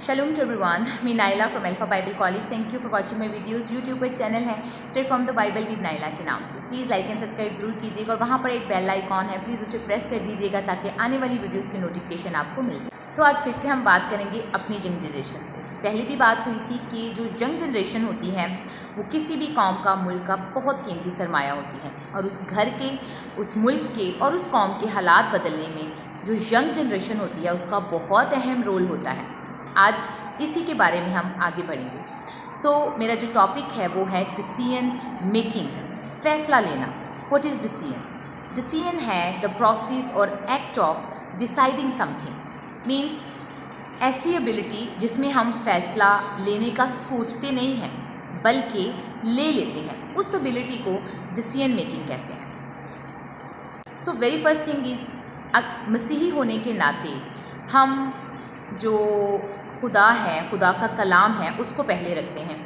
Shalom to everyone. मैं Naila from alpha Bible college. Thank you for watching my videos. YouTube पर channel है straight from the Bible with Naila के नाम से. Please like and subscribe जरूर कीजिएगा और वहाँ पर एक बेल आइकॉन है, प्लीज़ उसे प्रेस कर दीजिएगा ताकि आने वाली वीडियोज़ की नोटिफिकेशन आपको मिल सके. तो आज फिर से हम बात करेंगे अपनी यंग जनरेशन से. पहले भी बात हुई थी कि जो यंग जनरेशन होती है वो किसी भी कौम का, मुल्क का बहुत कीमती सरमाया होती है और उस घर के, उस मुल्क के और उस कौम के हालात बदलने में जो यंग जनरेशन होती है उसका बहुत अहम रोल होता है. आज इसी के बारे में हम आगे बढ़ेंगे. मेरा जो टॉपिक है वो है डिसीजन मेकिंग, फैसला लेना. What is decision? डिसीजन है द प्रोसेस और act of deciding something. Means ऐसी एबिलिटी जिसमें हम फैसला लेने का सोचते नहीं हैं बल्कि ले लेते हैं. उस एबिलिटी को डिसीजन मेकिंग कहते हैं. वेरी फर्स्ट थिंग इज़, मसीही होने के नाते हम जो खुदा है, खुदा का कलाम है, उसको पहले रखते हैं.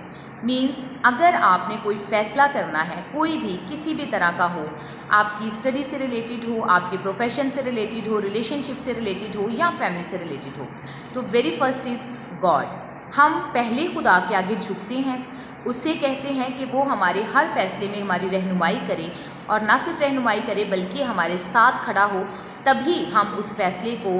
मीन्स अगर आपने कोई फ़ैसला करना है, कोई भी किसी भी तरह का हो, आपकी स्टडी से रिलेटेड हो, आपके प्रोफेशन से रिलेटेड हो, रिलेशनशिप से रिलेटेड हो या फैमिली से रिलेटेड हो, तो वेरी फर्स्ट इज़ गॉड. हम पहले खुदा के आगे झुकते हैं, उससे कहते हैं कि वो हमारे हर फैसले में हमारी रहनुमाई करे और ना सिर्फ रहनुमाई करे बल्कि हमारे साथ खड़ा हो. तभी हम उस फैसले को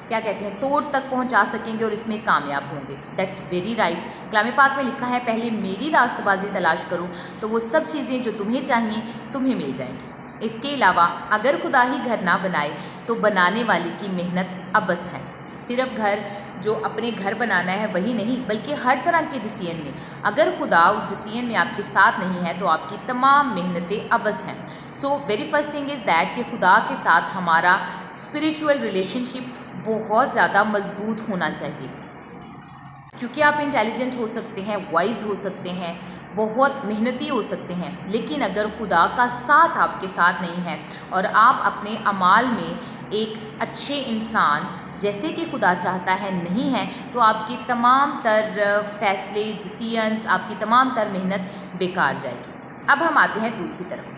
क्या कहते हैं, तोड़ तक पहुंचा सकेंगे और इसमें कामयाब होंगे. That's very right. कलाम पाक में लिखा है, पहले मेरी रास्तबाजी तलाश करो तो वो सब चीज़ें जो तुम्हें चाहिए तुम्हें मिल जाएंगी. इसके अलावा अगर खुदा ही घर ना बनाए तो बनाने वाले की मेहनत अबस है. सिर्फ घर, जो अपने घर बनाना है वही नहीं बल्कि हर तरह के डिसीजन में अगर खुदा उस डिसीजन में आपके साथ नहीं है तो आपकी तमाम मेहनतें अबस हैं. Very first thing is that कि खुदा के साथ हमारा स्पिरिचुअल रिलेशनशिप बहुत ज़्यादा मजबूत होना चाहिए. क्योंकि आप इंटेलिजेंट हो सकते हैं, वाइज हो सकते हैं, बहुत मेहनती हो सकते हैं, लेकिन अगर खुदा का साथ आपके साथ नहीं है और आप अपने अमाल में एक अच्छे इंसान जैसे कि खुदा चाहता है नहीं है तो आपकी तमाम तर फैसले, डिसीजंस, आपकी तमाम तर मेहनत बेकार जाएगी. अब हम आते हैं दूसरी तरफ.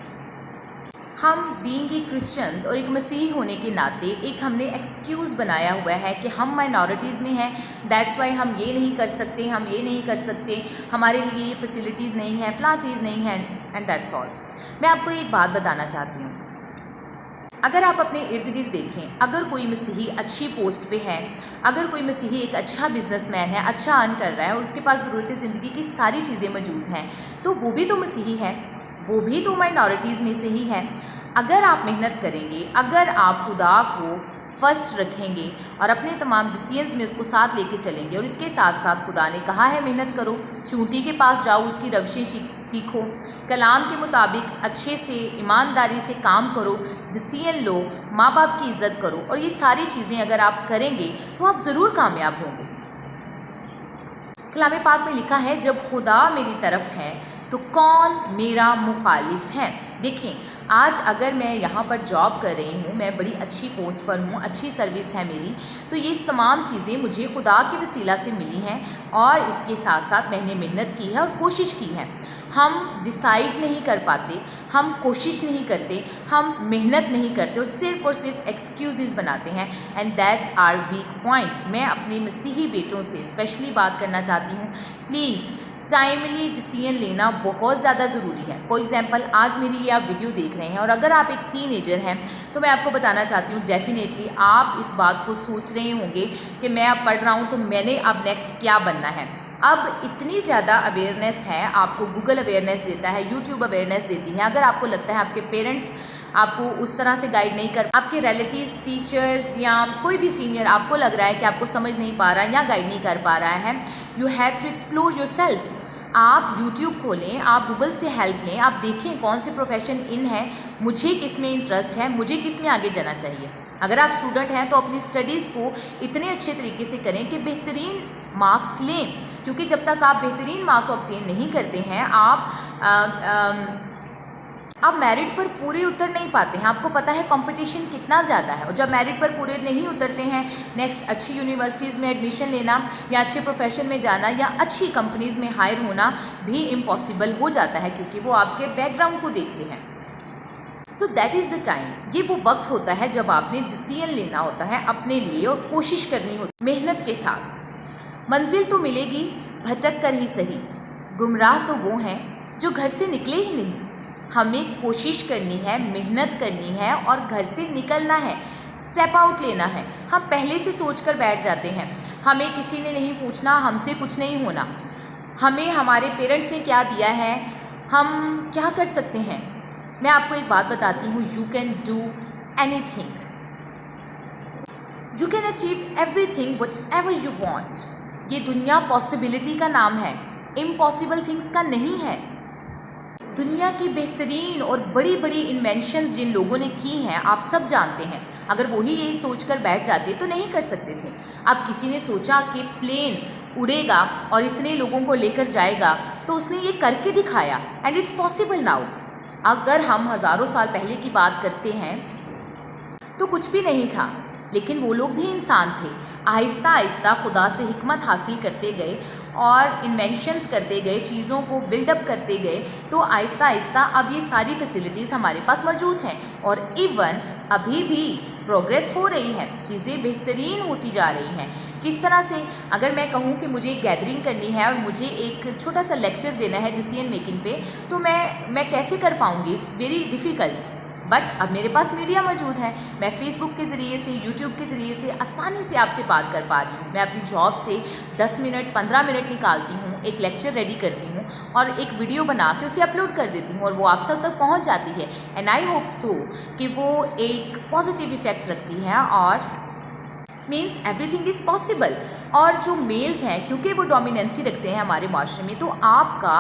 हम बीइंग ए क्रिश्चियंस और एक मसीही होने के नाते एक हमने एक्सक्यूज़ बनाया हुआ है कि हम माइनॉरिटीज़ में हैं, दैट्स वाई हम ये नहीं कर सकते, हम ये नहीं कर सकते, हमारे लिए ये फैसिलिटीज़ नहीं है, फ़लाँ चीज़ नहीं है, एंड दैट्स ऑल. मैं आपको एक बात बताना चाहती हूँ. अगर आप अपने इर्द गिर्द देखें, अगर कोई मसीही अच्छी पोस्ट पे है, अगर कोई मसीही एक अच्छा बिजनेसमैन है, अच्छा अर्न कर रहा है और उसके पास ज़रूरत ज़िंदगी की सारी चीज़ें मौजूद हैं, तो वो भी तो मसीही है, वो भी तो माइनॉरिटीज़ में से ही है. अगर आप मेहनत करेंगे, अगर आप खुदा को फर्स्ट रखेंगे और अपने तमाम डिसीजंस में उसको साथ लेके चलेंगे और इसके साथ साथ खुदा ने कहा है मेहनत करो, चूंटी के पास जाओ, उसकी रवशें सीखो, कलाम के मुताबिक अच्छे से ईमानदारी से काम करो, डिसीजन लो, माँ बाप की इज़्ज़त करो, और ये सारी चीज़ें अगर आप करेंगे तो आप ज़रूर कामयाब होंगे. कलाम पाक में लिखा है, जब खुदा मेरी तरफ है तो कौन मेरा मुखालिफ है. देखें, आज अगर मैं यहाँ पर जॉब कर रही हूँ, मैं बड़ी अच्छी पोस्ट पर हूँ, अच्छी सर्विस है मेरी, तो ये तमाम चीज़ें मुझे खुदा के वसीला से मिली हैं और इसके साथ साथ मैंने मेहनत की है और कोशिश की है. हम डिसाइड नहीं कर पाते, हम कोशिश नहीं करते, हम मेहनत नहीं करते और सिर्फ एक्सक्यूज़ बनाते हैं, and that's our weak point. मैं अपने मसीही बेटों से स्पेशली बात करना चाहती हूँ, प्लीज़ टाइमली डिसीजन लेना बहुत ज़्यादा ज़रूरी है. फॉर एग्जांपल, आज मेरी ये आप वीडियो देख रहे हैं और अगर आप एक टीनेजर हैं तो मैं आपको बताना चाहती हूँ, डेफिनेटली आप इस बात को सोच रहे होंगे कि मैं अब पढ़ रहा हूँ तो मैंने अब नेक्स्ट क्या बनना है. अब इतनी ज़्यादा अवेयरनेस है, आपको गूगल अवेयरनेस देता है, यूट्यूब अवेयरनेस देती है. अगर आपको लगता है आपके पेरेंट्स आपको उस तरह से गाइड नहीं कर, आपके रिलेटिव्स, टीचर्स या कोई भी सीनियर आपको लग रहा है कि आपको समझ नहीं पा रहा है या गाइड नहीं कर पा रहा है, you have to explore yourself. आप YouTube खोलें, आप गूगल से हेल्प लें, आप देखें कौन से प्रोफेशन इन है, मुझे किस में इंटरेस्ट है, मुझे किस में आगे जाना चाहिए. अगर आप स्टूडेंट हैं तो अपनी स्टडीज़ को इतने अच्छे तरीके से करें कि बेहतरीन मार्क्स लें, क्योंकि जब तक आप बेहतरीन मार्क्स ऑब्टेन नहीं करते हैं आप मेरिट पर पूरे उतर नहीं पाते हैं. आपको पता है कंपटीशन कितना ज़्यादा है, और जब मेरिट पर पूरे नहीं उतरते हैं, नेक्स्ट अच्छी यूनिवर्सिटीज़ में एडमिशन लेना या अच्छे प्रोफेशन में जाना या अच्छी कंपनीज़ में हायर होना भी इम्पॉसिबल हो जाता है, क्योंकि वो आपके बैकग्राउंड को देखते हैं. दैट इज़ द टाइम, ये वो वक्त होता है जब आपने डिसीजन लेना होता है अपने लिए और कोशिश करनी होती है मेहनत के साथ. मंजिल तो मिलेगी भटक कर ही सही, गुमराह तो वो हैं जो घर से निकले ही नहीं। हमें कोशिश करनी है, मेहनत करनी है और घर से निकलना है, स्टेप आउट लेना है। हम पहले से सोच कर बैठ जाते हैं, हमें किसी ने नहीं पूछना, हमसे कुछ नहीं होना, हमें हमारे पेरेंट्स ने क्या दिया है, हम क्या कर सकते हैं। मैं आपको एक बात बताती हूँ, you can do anything, you can achieve everything what ever you want. ये दुनिया पॉसिबिलिटी का नाम है, इम्पॉसिबल थिंग्स का नहीं है। दुनिया की बेहतरीन और बड़ी बड़ी इन्वेंशंस जिन लोगों ने की हैं आप सब जानते हैं, अगर वही यही सोच कर बैठ जाते तो नहीं कर सकते थे। अब किसी ने सोचा कि प्लेन उड़ेगा और इतने लोगों को लेकर जाएगा, तो उसने ये करके दिखाया एंड इट्स पॉसिबल नाउ। अगर हम हज़ारों साल पहले की बात करते हैं तो कुछ भी नहीं था, लेकिन वो लोग भी इंसान थे। आहिस्ता आहिस्ता खुदा से हिकमत हासिल करते गए और इन्वेंशंस करते गए, चीज़ों को बिल्डअप करते गए, तो आहिस्ता आहिस्ता अब ये सारी फैसिलिटीज़ हमारे पास मौजूद हैं और इवन अभी भी प्रोग्रेस हो रही है, चीज़ें बेहतरीन होती जा रही हैं। किस तरह से, अगर मैं कहूँ कि मुझे एक गैदरिंग करनी है और मुझे एक छोटा सा लेक्चर देना है डिसीजन मेकिंग पे, तो मैं कैसे कर पाऊँगी? It's very difficult. बट अब मेरे पास मीडिया मौजूद है, मैं फेसबुक के ज़रिए से, यूट्यूब के ज़रिए से आसानी से आपसे बात कर पा रही हूँ। मैं अपनी जॉब से 10 मिनट 15 मिनट निकालती हूँ, एक लेक्चर रेडी करती हूँ और एक वीडियो बना के उसे अपलोड कर देती हूँ और वो आप सब तक पहुँच जाती है। एंड आई होप सो कि वो एक पॉजिटिव इफ़ेक्ट रखती है और मीन्स एवरीथिंग इज़ पॉसिबल। और जो मेल्स हैं, क्योंकि वो डोमिनेंसी रखते हैं हमारे माशरे में, तो आपका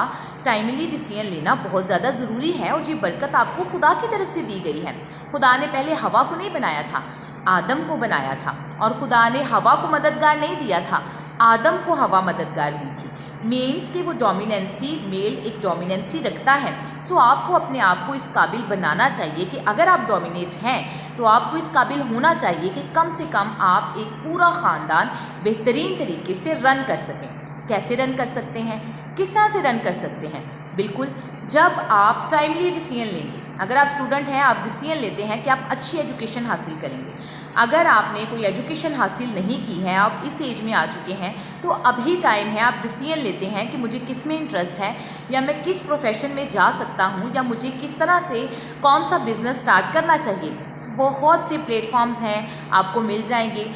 टाइमली डिसीजन लेना बहुत ज़्यादा ज़रूरी है और ये बरकत आपको खुदा की तरफ से दी गई है। खुदा ने पहले हवा को नहीं बनाया था, आदम को बनाया था, और खुदा ने हवा को मददगार नहीं दिया था, आदम को हवा मददगार दी थी। मीन्स कि वो डोमिनेंसी, मेल एक डोमिनेंसी रखता है। सो आपको अपने आप को इस काबिल बनाना चाहिए कि अगर आप डोमिनेट हैं तो आपको इस काबिल होना चाहिए कि कम से कम आप एक पूरा ख़ानदान बेहतरीन तरीके से रन कर सकें। कैसे रन कर सकते हैं, किस तरह से रन कर सकते हैं? बिल्कुल, जब आप टाइमली डिसीजन लेंगे। अगर आप स्टूडेंट हैं, आप डिसीजन लेते हैं कि आप अच्छी एजुकेशन हासिल करेंगे। अगर आपने कोई एजुकेशन हासिल नहीं की है, आप इस एज में आ चुके हैं, तो अभी टाइम है, आप डिसीजन लेते हैं कि मुझे किस में इंटरेस्ट है, या मैं किस प्रोफेशन में जा सकता हूँ, या मुझे किस तरह से कौन सा बिज़नेस स्टार्ट करना चाहिए। बहुत से प्लेटफॉर्म्स हैं, आपको मिल जाएंगे।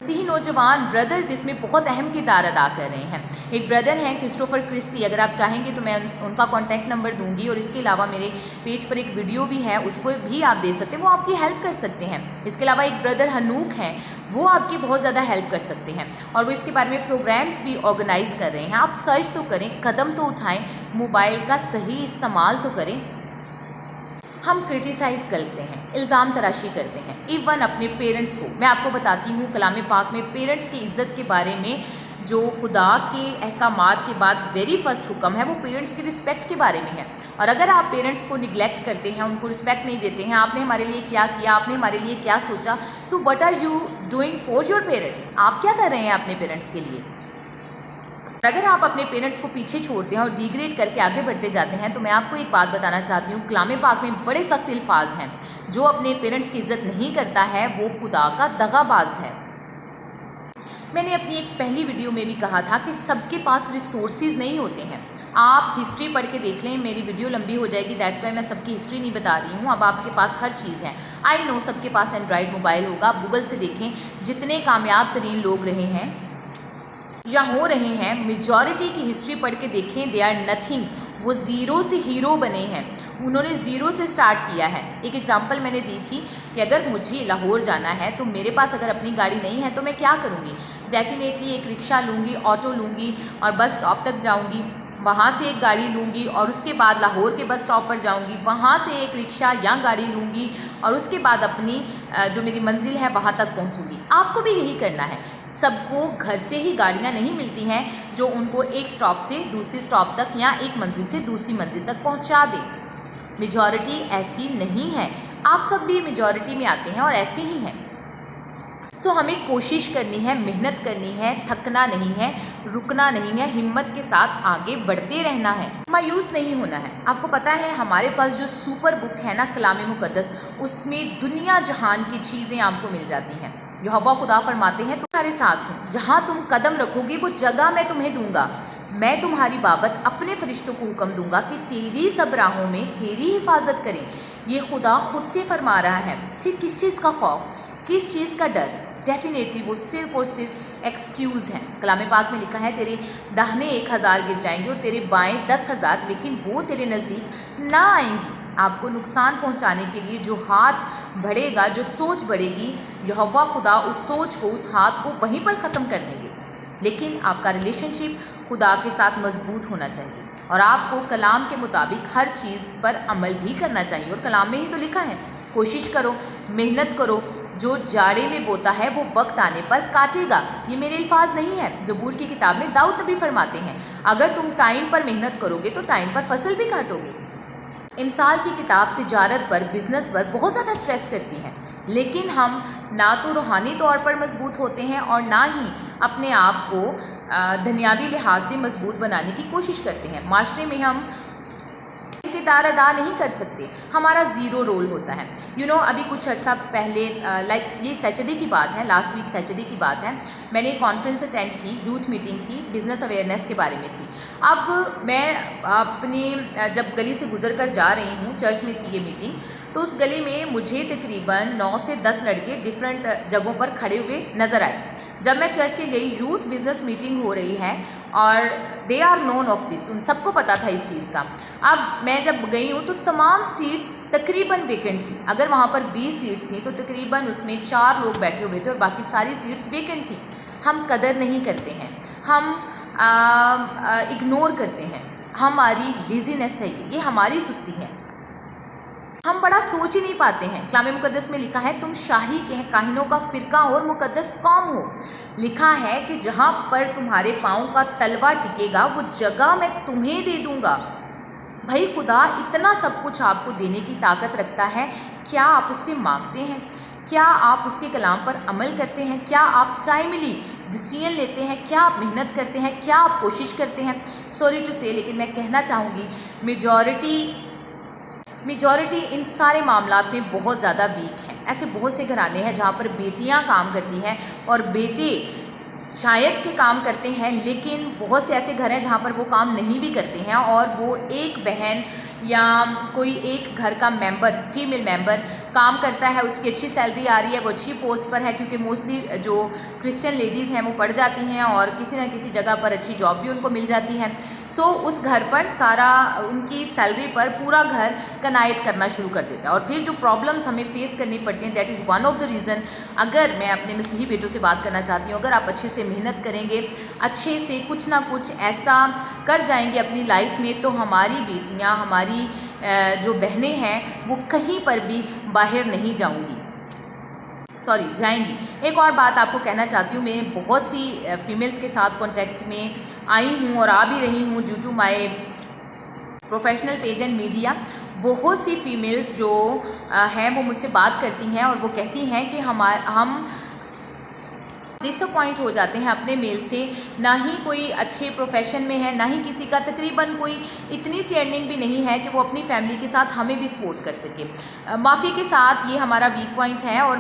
ऐसे ही नौजवान ब्रदर्स इसमें बहुत अहम किरदार अदा कर रहे हैं। एक ब्रदर हैं क्रिस्टोफर क्रिस्टी, अगर आप चाहेंगे तो मैं उनका कॉन्टैक्ट नंबर दूंगी, और इसके अलावा मेरे पेज पर एक वीडियो भी है, उस पर भी आप दे सकते हैं, वो आपकी हेल्प कर सकते हैं। इसके अलावा एक ब्रदर हनूक हैं, वो आपकी बहुत ज़्यादा हेल्प कर सकते हैं और वो इसके बारे में प्रोग्राम्स भी ऑर्गेनाइज़ कर रहे हैं। आप सर्च तो करें, कदम तो उठाएँ, मोबाइल का सही इस्तेमाल तो करें। हम क्रिटिसाइज़ करते हैं, इल्ज़ाम तराशी करते हैं, इवन अपने पेरेंट्स को। मैं आपको बताती हूँ कलाम पाक में पेरेंट्स की इज़्ज़त के बारे में जो खुदा के अहकामात के बाद वेरी फर्स्ट हुक्म है, वो पेरेंट्स की रिस्पेक्ट के बारे में है। और अगर आप पेरेंट्स को निगलेक्ट करते हैं, उनको रिस्पेक्ट नहीं देते हैं, आपने हमारे लिए क्या किया, आपने हमारे लिए क्या सोचा, so what are you doing for your parents? आप क्या कर रहे हैं अपने पेरेंट्स के लिए? अगर आप अपने पेरेंट्स को पीछे छोड़ते हैं और डिग्रेड करके आगे बढ़ते जाते हैं, तो मैं आपको एक बात बताना चाहती हूँ, कलाम पाक में बड़े सख्त अल्फाज हैं। जो अपने पेरेंट्स की इज़्ज़त नहीं करता है वो खुदा का दगाबाज है। मैंने अपनी एक पहली वीडियो में भी कहा था कि सबके पास रिसोर्सेज नहीं होते हैं। आप हिस्ट्री पढ़ के देख लें, मेरी वीडियो लंबी हो जाएगी, दैट्स वाई मैं सबकी हिस्ट्री नहीं बता रही हूँ। अब आपके पास हर चीज़ है। आई नो सबके पास एंड्रॉयड मोबाइल होगा, आप गूगल से देखें, जितने कामयाब तरीन लोग रहे हैं या हो रहे हैं, मेजॉरिटी की हिस्ट्री पढ़ के देखें, दे आर नथिंग। वो ज़ीरो से हीरो बने हैं, उन्होंने ज़ीरो से स्टार्ट किया है। एक एग्जांपल मैंने दी थी कि अगर मुझे लाहौर जाना है तो मेरे पास अगर अपनी गाड़ी नहीं है तो मैं क्या करूँगी? डेफिनेटली एक रिक्शा लूँगी, ऑटो लूँगी और बस स्टॉप तक जाऊँगी, वहाँ से एक गाड़ी लूँगी और उसके बाद लाहौर के बस स्टॉप पर जाऊँगी, वहाँ से एक रिक्शा या गाड़ी लूँगी और उसके बाद अपनी जो मेरी मंजिल है वहाँ तक पहुँचूँगी। आपको भी यही करना है। सबको घर से ही गाड़ियाँ नहीं मिलती हैं जो उनको एक स्टॉप से दूसरे स्टॉप तक या एक मंजिल से दूसरी मंजिल तक पहुँचा दें। मेजॉरिटी ऐसी नहीं है, आप सब भी मेजॉरिटी में आते हैं और ऐसे ही हैं। सो हमें कोशिश करनी है, मेहनत करनी है, थकना नहीं है, रुकना नहीं है, हिम्मत के साथ आगे बढ़ते रहना है, मायूस नहीं होना है। आपको पता है हमारे पास जो सुपर बुक है ना, कलाम मुकद्दस, उसमें दुनिया जहान की चीज़ें आपको मिल जाती हैं। यहोवा खुदा फरमाते हैं तुम्हारे साथ हूँ, जहाँ तुम कदम रखोगे वो जगह मैं तुम्हें दूंगा। मैं तुम्हारी बाबत अपने फरिश्तों को हुक्म दूंगा कि तेरी सब राहों में तेरी हिफाजत करें। ये खुदा खुद से फरमा रहा है। फिर किस चीज़ का खौफ, किस चीज़ का डर? डेफिनेटली वो सिर्फ़ और सिर्फ एक्सक्यूज़ है। कलाम पाक में लिखा है तेरे दाहिने 1000 गिर जाएंगे और तेरे बाएं 10,000, लेकिन वो तेरे नज़दीक ना आएंगी। आपको नुकसान पहुंचाने के लिए जो हाथ बढ़ेगा, जो सोच बढ़ेगी, यहोवा खुदा उस सोच को, उस हाथ को वहीं पर ख़त्म कर देंगे। लेकिन आपका रिलेशनशिप खुदा के साथ मजबूत होना चाहिए और आपको कलाम के मुताबिक हर चीज़ पर अमल भी करना चाहिए। और कलाम में ही तो लिखा है, कोशिश करो, मेहनत करो, जो जाड़े में बोता है वो वक्त आने पर काटेगा। ये मेरे अल्फाज नहीं है, ज़बूर की किताब में दाऊद नबी फरमाते हैं, अगर तुम टाइम पर मेहनत करोगे तो टाइम पर फसल भी काटोगे। इंसाल की किताब तिजारत पर, बिज़नेस पर बहुत ज़्यादा स्ट्रेस करती है, लेकिन हम ना तो रूहानी तौर पर मजबूत होते हैं और ना ही अपने आप को दुनियावी लिहाज से मजबूत बनाने की कोशिश करते हैं। माशरे में हम किरदार अदा नहीं कर सकते, हमारा ज़ीरो रोल होता है। अभी कुछ अर्सा पहले, ये सैटरडे की बात है, लास्ट वीक सैटरडे की बात है, मैंने एक कॉन्फ्रेंस अटेंड की, यूथ मीटिंग थी, बिज़नेस अवेयरनेस के बारे में थी। अब मैं अपनी जब गली से गुजर कर जा रही हूँ, चर्च में थी ये मीटिंग, तो उस गली में मुझे तकरीबन 9 से 10 लड़के डिफरेंट जगहों पर खड़े हुए नज़र आए। जब मैं चर्च के गई, यूथ बिज़नेस मीटिंग हो रही है और they are none of this, उन सबको पता था इस चीज़ का। अब मैं जब गई हूँ तो तमाम सीट्स तकरीबन वेकेंट थी। अगर वहाँ पर 20 सीट्स थी तो तकरीबन उसमें 4 लोग बैठे हुए थे और बाकी सारी सीट्स वेकेंट थी। हम कदर नहीं करते हैं, हम इग्नोर करते हैं, हमारी लेज़ीनेस है, ये हमारी सुस्ती है, हम बड़ा सोच ही नहीं पाते हैं। कलाम मुकद्दस में लिखा है तुम शाही के काहिनों का फ़िरका और मुकद्दस कौम हो। लिखा है कि जहाँ पर तुम्हारे पाँव का तलवा टिकेगा वो जगह मैं तुम्हें दे दूँगा। भाई, खुदा इतना सब कुछ आपको देने की ताकत रखता है, क्या आप उससे मांगते हैं? क्या आप उसके कलाम पर अमल करते हैं? क्या आप टाइमली डिसीजन लेते हैं? क्या आप मेहनत करते हैं? क्या आप कोशिश करते हैं? सॉरी टू से, लेकिन मैं कहना चाहूँगी मेजॉरिटी इन सारे मामलात में बहुत ज़्यादा वीक हैं। ऐसे बहुत से घराने हैं जहाँ पर बेटियाँ काम करती हैं और बेटे शायद के काम करते हैं, लेकिन बहुत से ऐसे घर हैं जहाँ पर वो काम नहीं भी करते हैं और वो एक बहन या कोई एक घर का मेंबर, फीमेल मेंबर काम करता है, उसकी अच्छी सैलरी आ रही है, वो अच्छी पोस्ट पर है, क्योंकि मोस्टली जो क्रिश्चियन लेडीज़ हैं वो पढ़ जाती हैं और किसी न किसी जगह पर अच्छी जॉब भी उनको मिल जाती है। सो उस घर पर सारा उनकी सैलरी पर पूरा घर कनायत करना शुरू कर देता है और फिर जो प्रॉब्लम्स हमें फेस करनी पड़ती हैं, that is one of the reason. अगर मैं अपने मसीही बेटों से बात करना चाहती हूँ, अगर आप अच्छे से मेहनत करेंगे, अच्छे से कुछ ना कुछ ऐसा कर जाएंगे अपनी लाइफ में, तो हमारी बेटियां, हमारी जो बहनें हैं वो कहीं पर भी बाहर नहीं जाएंगी। एक और बात आपको कहना चाहती हूँ, मैं बहुत सी फीमेल्स के साथ कांटेक्ट में आई हूँ और आ भी रही हूँ due to my professional page and media. बहुत सी फीमेल्स जो हैं वो मुझसे बात करती हैं और वो कहती हैं कि हम डिसअपॉइंट हो जाते हैं अपने मेल से, ना ही कोई अच्छे प्रोफेशन में है, ना ही किसी का तकरीबन कोई इतनी सी अर्निंग भी नहीं है कि वो अपनी फैमिली के साथ हमें भी सपोर्ट कर सके। माफ़ी के साथ ये हमारा वीक पॉइंट है और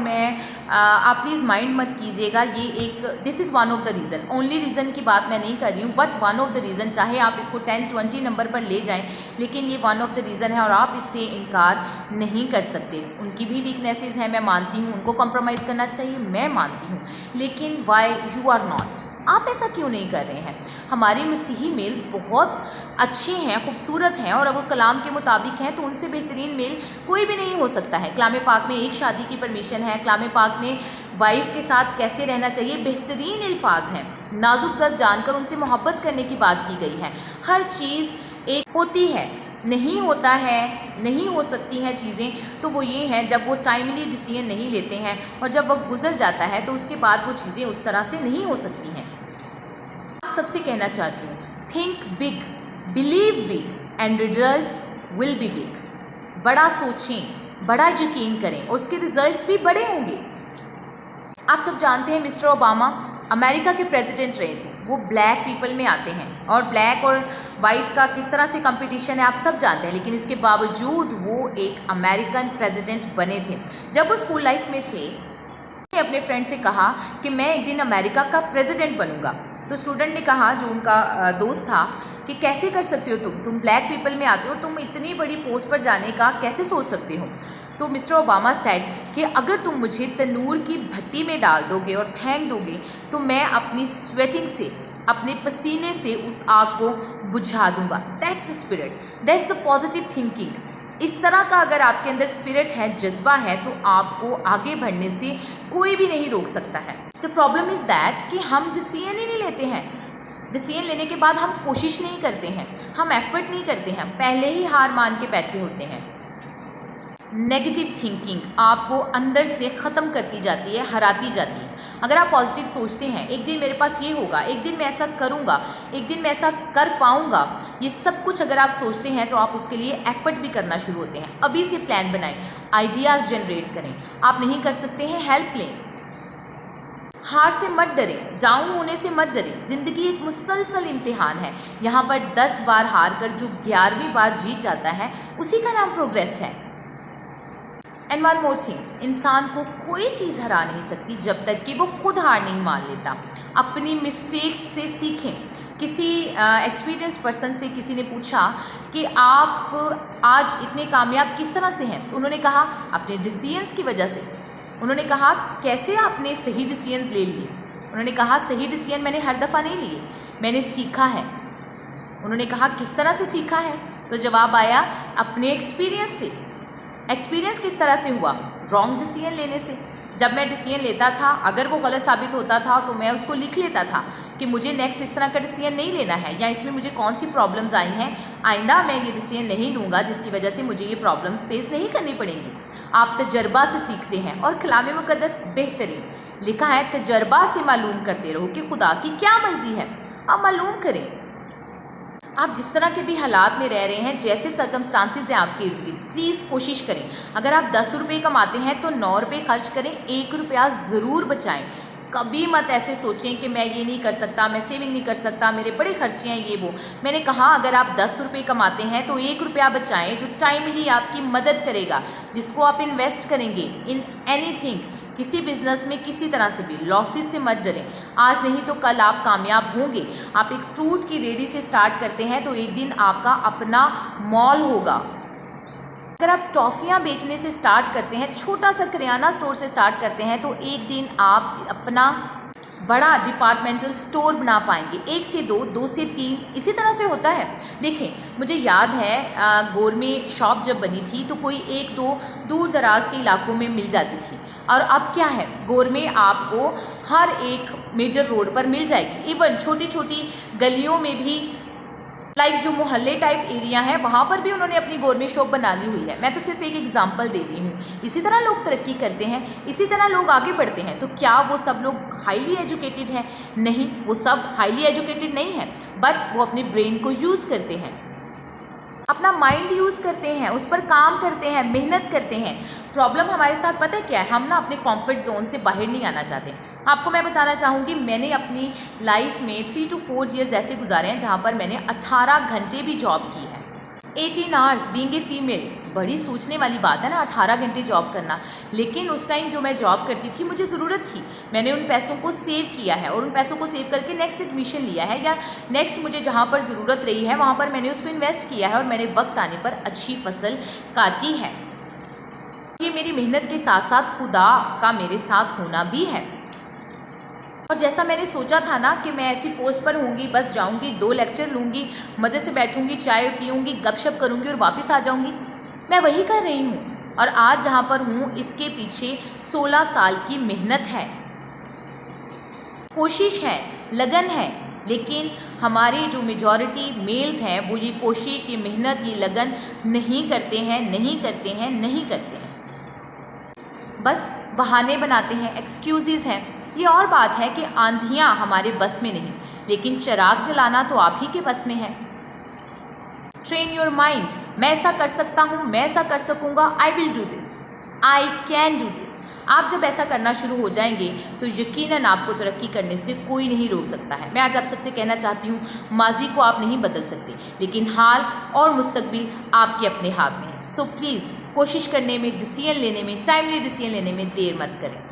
आप प्लीज़ माइंड मत कीजिएगा, ये this is one of the reason, only reason की बात मैं नहीं कर रही हूँ, but one of the reason, चाहे आप इसको 10-20 नंबर पर ले जाएँ, लेकिन ये वन ऑफ द रीज़न है और आप इससे इनकार नहीं कर सकते। उनकी भी वीकनेसेस हैं, मैं मानती हूँ, उनको कॉम्प्रोमाइज़ करना चाहिए, मैं मानती हूँ, लेकिन वाई यू आर नॉट, आप ऐसा क्यों नहीं कर रहे हैं? हमारे मसीही मेल्स बहुत अच्छे हैं, खूबसूरत हैं और अगर कलाम के मुताबिक हैं तो उनसे बेहतरीन मेल कोई भी नहीं हो सकता है। कलाम पाक में एक शादी की परमिशन है, कलाम पाक में वाइफ के साथ कैसे रहना चाहिए बेहतरीन अल्फाज हैं, नाजुक ज़र जानकर उनसे मोहब्बत करने की बात की गई है। हर चीज़ एक होती है, नहीं होता है, नहीं हो सकती हैं चीज़ें, तो वो ये हैं जब वो टाइमली डिसीजन नहीं लेते हैं और जब वक्त गुजर जाता है तो उसके बाद वो चीज़ें उस तरह से नहीं हो सकती हैं। आप सबसे कहना चाहती हूँ, think big, believe big and results will be big. बड़ा सोचें, बड़ा यकीन करें और उसके रिजल्ट्स भी बड़े होंगे। आप सब जानते हैं मिस्टर ओबामा अमेरिका के प्रेसिडेंट रहे थे, वो ब्लैक पीपल में आते हैं और ब्लैक और वाइट का किस तरह से कंपटीशन है आप सब जानते हैं, लेकिन इसके बावजूद वो एक अमेरिकन प्रेसिडेंट बने थे। जब वो स्कूल लाइफ में थे ने अपने फ्रेंड से कहा कि मैं एक दिन अमेरिका का प्रेसिडेंट बनूंगा। तो स्टूडेंट ने कहा, जो उनका दोस्त था, कि कैसे कर सकते हो तुम ब्लैक पीपल में आते हो, तुम इतनी बड़ी पोस्ट पर जाने का कैसे सोच सकते हो। तो मिस्टर ओबामा सेड कि अगर तुम मुझे तनूर की भट्टी में डाल दोगे और फेंक दोगे तो मैं अपनी स्वेटिंग से, अपने पसीने से उस आग को बुझा दूंगा। That's spirit, that's the positive thinking. इस तरह का अगर आपके अंदर स्पिरिट है, जज्बा है, तो आपको आगे बढ़ने से कोई भी नहीं रोक सकता है। द प्रॉब्लम इज़ दैट कि हम डिसीजन ही नहीं लेते हैं। डिसीजन लेने के बाद हम कोशिश नहीं करते हैं, हम एफर्ट नहीं करते हैं, पहले ही हार मान के बैठे होते हैं। नेगेटिव थिंकिंग आपको अंदर से ख़त्म करती जाती है, हराती जाती है। अगर आप पॉजिटिव सोचते हैं, एक दिन मेरे पास ये होगा, एक दिन मैं ऐसा करूँगा, एक दिन मैं ऐसा कर पाऊँगा, ये सब कुछ अगर आप सोचते हैं तो आप उसके लिए एफर्ट भी करना शुरू होते हैं। अभी से प्लान बनाएं, आइडियाज़ जनरेट करें। आप नहीं कर सकते हैं, हेल्प लें। हार से मत डरें, डाउन होने से मत डरें। ज़िंदगी एक मुसलसल इम्तिहान है। यहाँ पर 10 बार हार कर जो 11वीं बार जीत जाता है, उसी का नाम प्रोग्रेस है। एंड वन मोर थिंग, इंसान को कोई चीज़ हरा नहीं सकती जब तक कि वो खुद हार नहीं मान लेता। अपनी मिस्टेक्स से सीखें। किसी एक्सपीरियंस्ड पर्सन से किसी ने पूछा कि आप आज इतने कामयाब किस तरह से हैं। उन्होंने कहा अपने डिसीजंस की वजह से। उन्होंने कहा कैसे आपने सही डिसीजंस ले लिए। उन्होंने कहा सही डिसीजन मैंने हर दफ़ा नहीं लिए, मैंने सीखा है। उन्होंने कहा किस तरह से सीखा है, तो जवाब आया अपने एक्सपीरियंस से। एक्सपीरियंस किस तरह से हुआ? रॉन्ग डिसीजन लेने से। जब मैं डिसीजन लेता था, अगर वो गलत साबित होता था तो मैं उसको लिख लेता था कि मुझे नेक्स्ट इस तरह का डिसीजन नहीं लेना है, या इसमें मुझे कौन सी प्रॉब्लम्स आई हैं, आइंदा मैं ये डिसीजन नहीं लूँगा जिसकी वजह से मुझे ये प्रॉब्लम्स फेस नहीं करनी पड़ेंगी। आप तजर्बा से सीखते हैं, और कलाम मुक़द्दस बेहतरीन लिखा है, तजर्बा से मालूम करते रहो कि खुदा की क्या मर्ज़ी है। आप मालूम करें। आप जिस तरह के भी हालात में रह रहे हैं, जैसे सर्कमस्टांसिस हैं आपके इर्द गिर्द, प्लीज़ कोशिश करें। अगर आप 10 रुपये कमाते हैं तो 9 रुपये खर्च करें, 1 रुपया ज़रूर बचाएं। कभी मत ऐसे सोचें कि मैं ये नहीं कर सकता, मैं सेविंग नहीं कर सकता, मेरे बड़े खर्चे हैं ये वो। मैंने कहा अगर आप 10 रुपये कमाते हैं तो 1 रुपया बचाएं, जो टाइमली आपकी मदद करेगा, जिसको आप इन्वेस्ट करेंगे इन एनीथिंग, किसी बिजनेस में किसी तरह से भी। लॉसेस से मत डरें, आज नहीं तो कल आप कामयाब होंगे। आप एक फ्रूट की रेडी से स्टार्ट करते हैं तो एक दिन आपका अपना मॉल होगा। अगर आप टॉफ़ियाँ बेचने से स्टार्ट करते हैं, छोटा सा किराना स्टोर से स्टार्ट करते हैं, तो एक दिन आप अपना बड़ा डिपार्टमेंटल स्टोर बना पाएंगे। 1 से 2, 2 से 3, इसी तरह से होता है। देखें, मुझे याद है गोरमे शॉप जब बनी थी तो कोई 1-2 दूर दराज के इलाकों में मिल जाती थी, और अब क्या है, गोरमे आपको हर एक मेजर रोड पर मिल जाएगी। इवन छोटी छोटी गलियों में भी, लाइक जो मोहल्ले टाइप एरिया है, वहाँ पर भी उन्होंने अपनी गोरमे शॉप बना ली हुई है। मैं तो सिर्फ एक एग्जांपल दे रही हूँ। इसी तरह लोग तरक्की करते हैं, इसी तरह लोग आगे बढ़ते हैं। तो क्या वो सब लोग हाईली एजुकेटेड हैं? नहीं, वो सब हाईली एजुकेटेड नहीं है, बट वो अपने ब्रेन को यूज़ करते हैं, अपना माइंड यूज़ करते हैं, उस पर काम करते हैं, मेहनत करते हैं। प्रॉब्लम हमारे साथ पता है क्या है, हम ना अपने कंफर्ट जोन से बाहर नहीं आना चाहते। आपको मैं बताना चाहूँगी, मैंने अपनी लाइफ में 3 to 4 ईयर्स ऐसे गुजारे हैं जहाँ पर मैंने 18 घंटे भी जॉब की है। 18 आवर्स बीइंग ए फीमेल, बड़ी सोचने वाली बात है ना, 18 घंटे जॉब करना। लेकिन उस टाइम जो मैं जॉब करती थी, मुझे ज़रूरत थी, मैंने उन पैसों को सेव किया है, और उन पैसों को सेव करके नेक्स्ट एडमिशन लिया है, या नेक्स्ट मुझे जहाँ पर ज़रूरत रही है वहाँ पर मैंने उसको इन्वेस्ट किया है, और मैंने वक्त आने पर अच्छी फसल काटी है। ये मेरी मेहनत के साथ साथ खुदा का मेरे साथ होना भी है। और जैसा मैंने सोचा था ना कि मैं ऐसी पोस्ट पर होंगी, बस जाऊंगी, 2 लेक्चर लूँगी, मज़े से बैठूंगी, चाय पीऊँगी, गपशप करूँगी और वापस आ जाऊँगी, मैं वही कर रही हूँ। और आज जहाँ पर हूँ, इसके पीछे 16 साल की मेहनत है, कोशिश है, लगन है। लेकिन हमारी जो मेजॉरिटी मेल्स हैं, वो ये कोशिश, ये मेहनत, ये लगन नहीं करते हैं, नहीं करते हैं, नहीं करते हैं। बस बहाने बनाते हैं, एक्सक्यूज़ेस हैं। ये और बात है कि आंधियाँ हमारे बस में नहीं, लेकिन चिराग जलाना तो आप ही के बस में है। ट्रेन योर माइंड, मैं ऐसा कर सकता हूँ, मैं ऐसा कर सकूँगा, I will do this, I can do this. आप जब ऐसा करना शुरू हो जाएंगे तो यकीनन आपको तरक्की करने से कोई नहीं रोक सकता है। मैं आज आप सबसे कहना चाहती हूँ, माजी को आप नहीं बदल सकते, लेकिन हाल और मुस्तकबिल आपके अपने हाथ में है। सो प्लीज़ कोशिश करने में, डिसीजन लेने में, टाइमली डिसीजन लेने में देर मत करें।